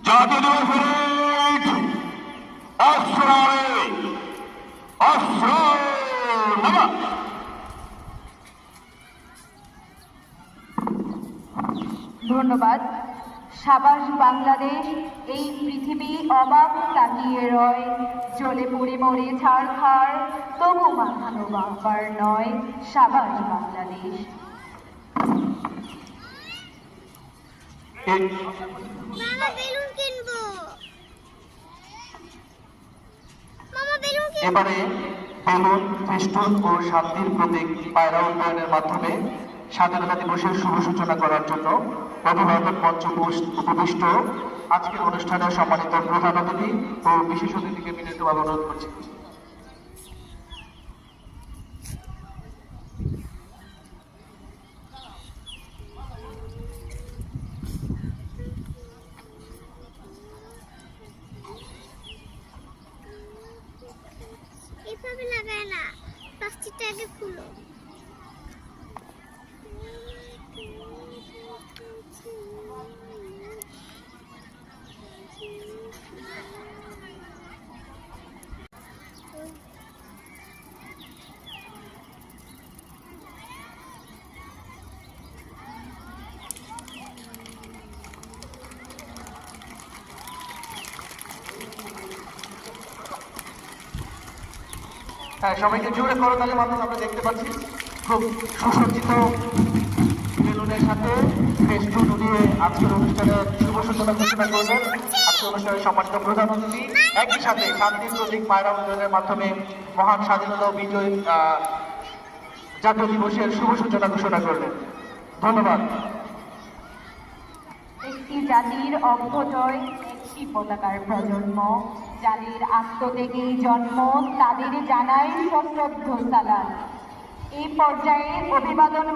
জাতীয় দিবসের অস্ত্র ধন্যবাদ। সাবাস বাংলাদেশ, এই পৃথিবী অবাক তাকিয়ে রয়, জ্বলে পড়ে মরে ছাড়খাড়, তবু মাথানো বাঁকবার নয়। সাবাস বাংলাদেশ। এবারে বেলুন, ফেস্টুন ও শান্তির প্রতীক পায়রা উন্নয়নের মাধ্যমে স্বাধীনতা দিবসের শুভ সূচনা করার জন্য অভিভাবক মঞ্চ উপবিষ্ট আজকের অনুষ্ঠানের সম্মানিত প্রধান অতিথি ও বিশেষ অতিথিকে বিনীতভাবে অনুরোধ করছি। এভাবে লাগায় না, প্লাস্টিকটা আগে খুলো। হ্যাঁ, সবাইকে জোরে করতালির মাধ্যমে আমরা দেখতে পাচ্ছি খুব সুসজ্জিত বেলুনের সাথে ফেস্টুন দিয়ে আজকের অনুষ্ঠানের শুভ সূচনা ঘোষণা করবেন আজকের অনুষ্ঠানের সম্মানিত প্রধান অতিথি। একই সাথে শান্তির প্রতীক পায়রা উন্নয়নের মাধ্যমে মহান স্বাধীনতা বিজয় জাতীয় দিবসের শুভ সূচনা ঘোষণা করবেন। ধন্যবাদ। একটি জাতির অভ্যুদয়, একটি পতাকার প্রজন্ম, যাদের আত্মত্যাগেই জন্ম, তাদের জানাই সশ্রদ্ধ সালাম। এই পর্যায়ে অভিবাদন